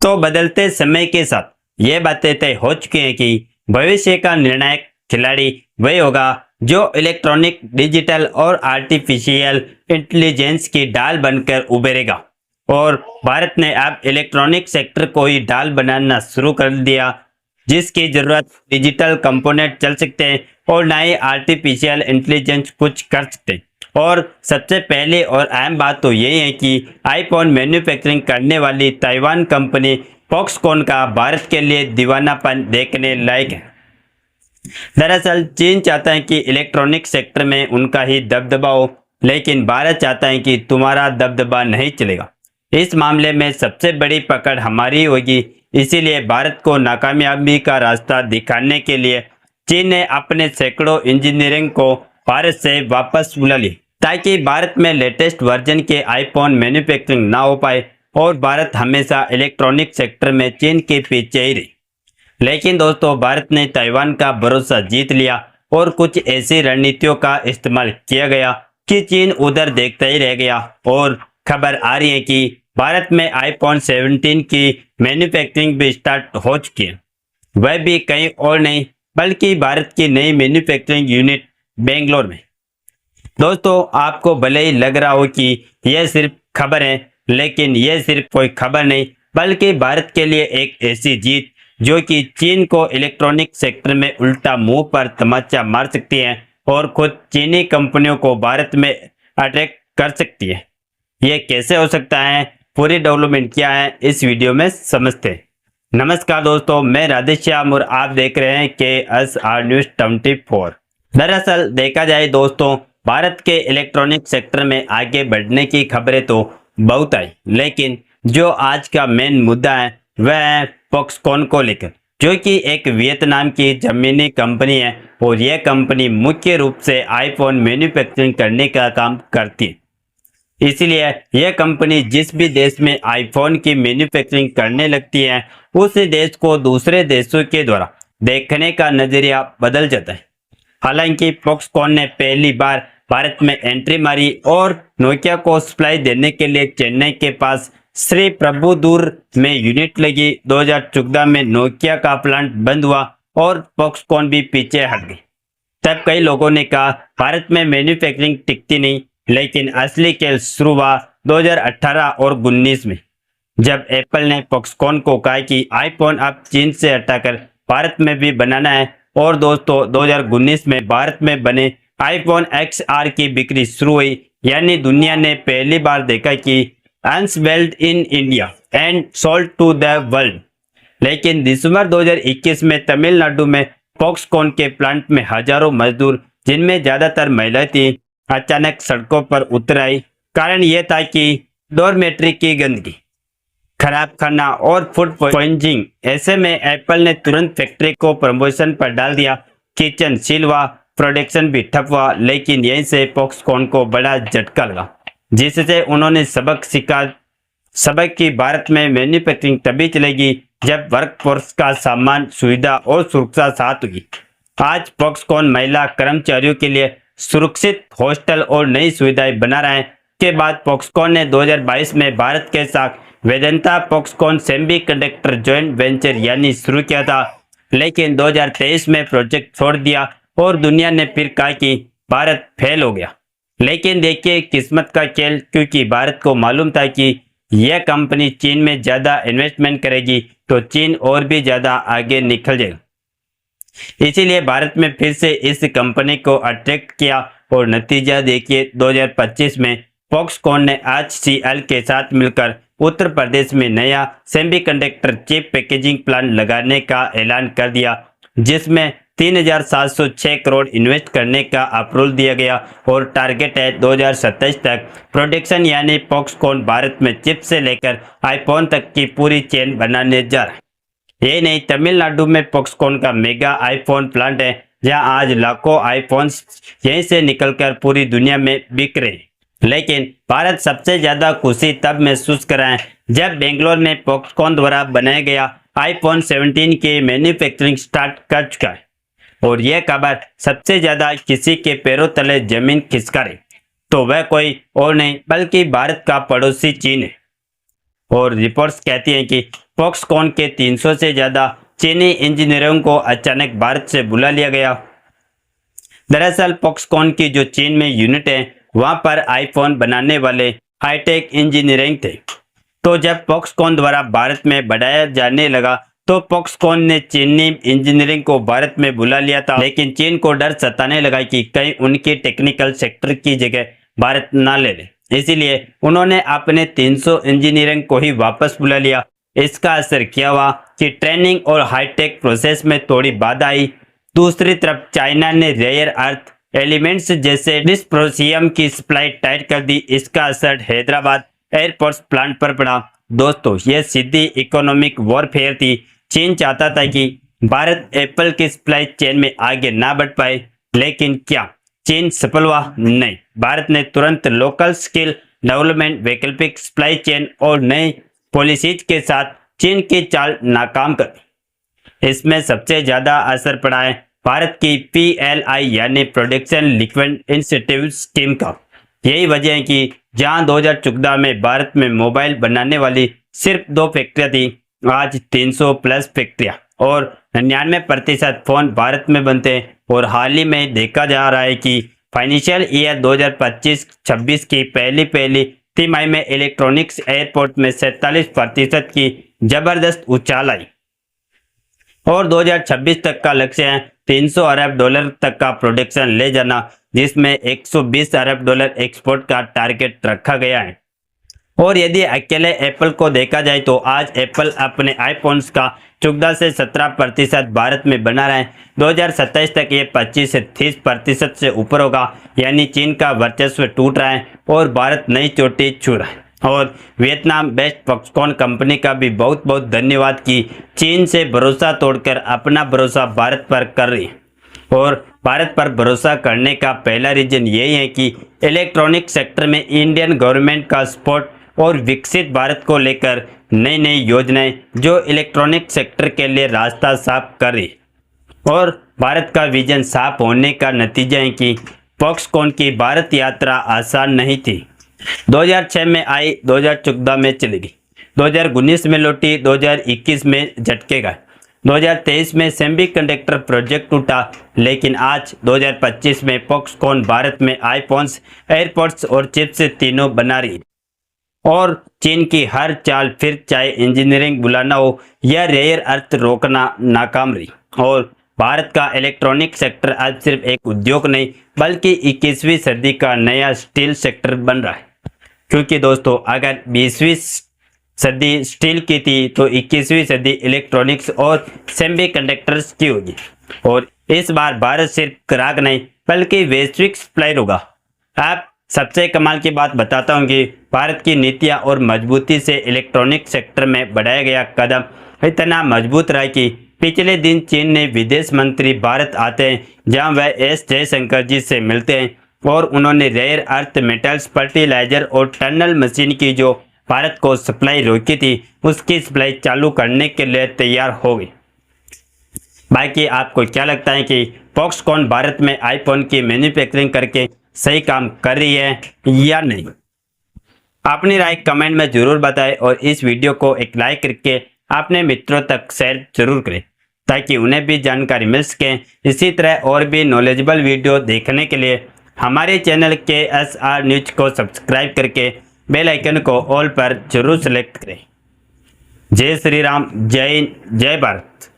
तो बदलते समय के साथ ये बातें तय हो चुकी हैं कि भविष्य का निर्णायक खिलाड़ी वही होगा जो इलेक्ट्रॉनिक, डिजिटल और आर्टिफिशियल इंटेलिजेंस की ढाल बनकर उभरेगा। और भारत ने अब इलेक्ट्रॉनिक सेक्टर को ही ढाल बनाना शुरू कर दिया, जिसकी जरूरत डिजिटल कंपोनेंट चल सकते हैं और ना ही आर्टिफिशियल इंटेलिजेंस कुछ कर सकते हैं। और सबसे पहले और अहम बात तो यही है कि आईफोन मैन्युफैक्चरिंग करने वाली ताइवान कंपनी फॉक्सकॉन का भारत के लिए दीवानापन देखने लायक है। दरअसल चीन चाहता है कि इलेक्ट्रॉनिक सेक्टर में उनका ही दबदबा हो, लेकिन भारत चाहता है कि तुम्हारा दबदबा नहीं चलेगा। इस मामले में सबसे बड़ी पकड़ हमारी होगी। इसीलिए भारत को नाकामयाबी का रास्ता दिखाने के लिए चीन ने अपने सैकड़ों इंजीनियरिंग को भारत से वापस बुला ली, ताकि भारत में लेटेस्ट वर्जन के आईफोन मैन्युफैक्चरिंग ना हो पाए और भारत हमेशा इलेक्ट्रॉनिक सेक्टर में चीन के पीछे ही रही। लेकिन दोस्तों, भारत ने ताइवान का भरोसा जीत लिया और कुछ ऐसी रणनीतियों का इस्तेमाल किया गया कि चीन उधर देखता ही रह गया। और खबर आ रही है कि भारत में आईफोन 17 की मैन्युफैक्चरिंग भी स्टार्ट हो चुकी है, वह भी कहीं और नहीं बल्कि भारत की नई मैन्युफैक्चरिंग यूनिट बेंगलोर में। दोस्तों, आपको भले ही लग रहा हो कि यह सिर्फ खबर है, लेकिन यह सिर्फ कोई खबर नहीं बल्कि भारत के लिए एक ऐसी जीत जो कि चीन को इलेक्ट्रॉनिक सेक्टर में उल्टा मुंह पर तमाचा मार सकती है और खुद चीनी कंपनियों को भारत में अट्रैक्ट कर सकती है। ये कैसे हो सकता है, पूरी डेवलपमेंट क्या है, इस वीडियो में समझते हैं। नमस्कार दोस्तों, मैं राधेश्याम और आप देख रहे हैं KSR न्यूज 24। दरअसल देखा जाए दोस्तों, भारत के इलेक्ट्रॉनिक सेक्टर में आगे बढ़ने की खबरें तो बहुत आई, लेकिन जो आज का मेन मुद्दा है वह है फॉक्सकॉन को लेकर, जो कि एक वियतनाम की जमीनी कंपनी है और यह कंपनी मुख्य रूप से आईफोन मैन्युफैक्चरिंग करने का काम करती है। इसलिए यह कंपनी जिस भी देश में आईफोन की मैन्युफैक्चरिंग करने लगती है, उस देश को दूसरे देशों के द्वारा देखने का नजरिया बदल जाता है। हालांकि फॉक्सकॉन ने पहली बार भारत में एंट्री मारी और नोकिया को सप्लाई देने के लिए चेन्नई के पास श्री प्रभुदूर में यूनिट लगी। 2014 में नोकिया का प्लांट बंद हुआ और फॉक्सकॉन भी पीछे हट गई। तब कई लोगों ने कहा भारत में मैन्युफैक्चरिंग टिकती नहीं, लेकिन असली खेल शुरू हुआ 2018 और 19 में, जब एप्पल ने फॉक्सकॉन को कहा कि आईफोन अब चीन से हटाकर भारत में भी बनाना है। और दोस्तों, 2019 में भारत में बने आईफोन XR की बिक्री शुरू हुई, यानी दुनिया ने पहली बार देखा कि unveiled in India and sold to the world. लेकिन दिसंबर 2021 में तमिलनाडु में फॉक्सकॉन के प्लांट में हजारों मजदूर, जिनमें ज्यादातर महिलाएं थीं, अचानक सड़कों पर उतर आई। कारण यह था कि डॉर्मेट्री की गंदगी, खराब खाना और फूड पॉइजनिंग। ऐसे में एप्पल ने तुरंत फैक्ट्री को प्रमोशन पर डाल दिया। किचन सील हुआ, प्रोडक्शन भी ठप हुआ। लेकिन यहीं से फॉक्सकॉन को बड़ा झटका लगा, जिससे उन्होंने सबक सीखा। सबक की भारत में मैन्युफैक्चरिंग तभी चलेगी जब वर्कफोर्स का सामान, सुविधा और सुरक्षा साथ होगी। आज फॉक्सकॉन महिला कर्मचारियों के लिए सुरक्षित हॉस्टल और नई सुविधाएं बना रहा है। के बाद फॉक्सकॉन ने 2022 में भारत के साथ Vedanta Foxconn semiconductor joint venture यानी शुरू किया था, लेकिन 2023 में प्रोजेक्ट छोड़ दिया और दुनिया ने फिर कहा कि भारत फेल हो गया। लेकिन देखिए किस्मत का खेल, क्योंकि भारत को मालूम था कि यह कंपनी चीन में ज्यादा इन्वेस्टमेंट करेगी तो चीन और भी ज्यादा आगे निकल जाएगा। इसीलिए भारत में फिर से इस कंपनी को अट्रैक्ट किया और नतीजा देखिए, 2025 में फॉक्सकॉन ने HCL के साथ मिलकर उत्तर प्रदेश में नया सेमीकंडक्टर चिप पैकेजिंग प्लांट लगाने का ऐलान कर दिया, जिसमें 3,706 करोड़ इन्वेस्ट करने का अप्रूवल दिया गया और टारगेट है 2027 तक प्रोडक्शन, यानी फॉक्सकॉन भारत में चिप से लेकर आईफोन तक की पूरी चेन बनाने जा रहा है। ये नहीं, तमिलनाडु में फॉक्सकॉन का मेगा आईफोन प्लांट है, जहां आज लाखों आईफोन्स यहीं से निकलकर पूरी दुनिया में बिक रहे हैं। लेकिन भारत सबसे ज्यादा खुशी तब महसूस कर रहा है जब बेंगलोर में फॉक्सकॉन द्वारा बनाया गया आईफोन 17 की मैन्युफैक्चरिंग स्टार्ट कर चुका है। और यह खबर सबसे ज्यादा किसी के पैरों तले जमीन खिसका रही, तो वह कोई और नहीं बल्कि भारत का पड़ोसी चीन है। और रिपोर्ट्स कहती हैं कि फॉक्सकॉन के 300 से ज़्यादा चीनी इंजीनियरों को अचानक भारत से बुला लिया गया। दरअसल फॉक्सकॉन की जो चीन में यूनिट है वहां पर आईफोन बनाने वाले हाईटेक इंजीनियरिंग थे। तो जब फॉक्सकॉन द्वारा भारत में बढ़ाया जाने लगा तो फॉक्सकॉन ने चीनी इंजीनियरिंग को भारत में बुला लिया था, लेकिन चीन को डर सताने लगा कि कहीं उनकी टेक्निकल सेक्टर की जगह भारत ना ले ले, इसीलिए उन्होंने अपने 300 इंजीनियरिंग को ही वापस बुला लिया। इसका असर क्या हुआ कि ट्रेनिंग और हाईटेक प्रोसेस में थोड़ी बाधा आई। दूसरी तरफ चाइना ने रेयर अर्थ एलिमेंट्स जैसे डिस्प्रोसियम की सप्लाई टाइट कर दी। इसका असर हैदराबाद एयरफोर्स प्लांट पर पड़ा। दोस्तों, यह सीधी इकोनॉमिक वॉरफेयर थी। चीन चाहता था कि भारत एप्पल की सप्लाई चेन में आगे ना बढ़ पाए, लेकिन क्या चीन सफल हुआ? नहीं। भारत ने तुरंत लोकल स्किल डेवलपमेंट, वैकल्पिक सप्लाई चेन और नई पॉलिसीज के साथ चीन की चाल नाकाम कर दी। इसमें सबसे ज्यादा असर पड़ा है भारत की PLI यानी प्रोडक्शन लिंक्ड इंसेंटिव स्कीम का। यही वजह है कि जहां 2014 में भारत में मोबाइल बनाने वाली सिर्फ 2 फैक्ट्रियां थी, आज 300 प्लस फैक्ट्रियां और 99% फोन भारत में बनते हैं। और हाल ही में देखा जा रहा है कि फाइनेंशियल ईयर 2025-26 की पहली तिमाही में इलेक्ट्रॉनिक्स एयरपोर्ट में 47% की जबरदस्त उछाल आई और 2026 तक का लक्ष्य है $300 अरब तक का प्रोडक्शन ले जाना, जिसमें $120 अरब एक्सपोर्ट का टारगेट रखा गया है। और यदि अकेले एप्पल को देखा जाए तो आज एप्पल अपने आईफोन्स का 14 से 17% भारत में बना रहा है। 2027 तक ये 25 से 30% से ऊपर होगा, यानी चीन का वर्चस्व टूट रहा है और भारत नई चोटी छू रहा है। और वियतनाम बेस्ड फॉक्सकॉन कंपनी का भी बहुत बहुत धन्यवाद कि चीन से भरोसा तोड़कर अपना भरोसा भारत पर कर रही है। और भारत पर भरोसा करने का पहला रीजन यही है कि इलेक्ट्रॉनिक सेक्टर में इंडियन गवर्नमेंट का सपोर्ट और विकसित भारत को लेकर नई नई योजनाएं जो इलेक्ट्रॉनिक सेक्टर के लिए रास्ता साफ कर रही। और भारत का विजन साफ होने का नतीजा है कि फॉक्सकॉन की भारत यात्रा आसान नहीं थी। 2006 में आई, 2014 में चली गई, 2019 में लौटी, 2021 में झटके गए, 2023 में सेमीकंडक्टर प्रोजेक्ट टूटा, लेकिन आज 2025 में फॉक्सकॉन भारत में आईफोन्स, एयरपोर्ट्स और चिप्स तीनों बना रही है। और चीन की हर चाल, फिर चाहे इंजीनियरिंग बुलाना हो या रेयर अर्थ रोकना, नाकाम रही। और भारत का इलेक्ट्रॉनिक सेक्टर आज सिर्फ एक उद्योग नहीं बल्कि 21वीं सदी का नया स्टील सेक्टर बन रहा है। क्योंकि दोस्तों, अगर 20वीं सदी स्टील की थी तो 21वीं सदी इलेक्ट्रॉनिक्स और सेमीकंडक्टर्स की होगी। और इस बार भारत सिर्फ ग्राहक नहीं बल्कि वैश्विक सप्लायर होगा। आप सबसे कमाल की बात बताता हूँ कि भारत की नीतियाँ और मजबूती से इलेक्ट्रॉनिक सेक्टर में बढ़ाया गया कदम इतना मजबूत रहा कि पिछले दिन चीन ने विदेश मंत्री भारत आते हैं, जहां वह एस जयशंकर जी से मिलते हैं और उन्होंने रेयर अर्थ मेटल्स, फर्टिलाइजर और टनल मशीन की जो भारत को सप्लाई रोकी थी, उसकी सप्लाई चालू करने के लिए तैयार हो गई। बाकी आपको क्या लगता है कि फॉक्सकॉन भारत में आईफोन की मैन्युफैक्चरिंग करके सही काम कर रही है या नहीं? अपनी राय कमेंट में जरूर बताएं और इस वीडियो को एक लाइक करके अपने मित्रों तक शेयर जरूर करें ताकि उन्हें भी जानकारी मिल सके। इसी तरह और भी नॉलेजेबल वीडियो देखने के लिए हमारे चैनल KSR न्यूज को सब्सक्राइब करके बेल आइकन को ऑल पर जरूर सेलेक्ट करें। जय श्री राम, जय हिंद, जय भारत।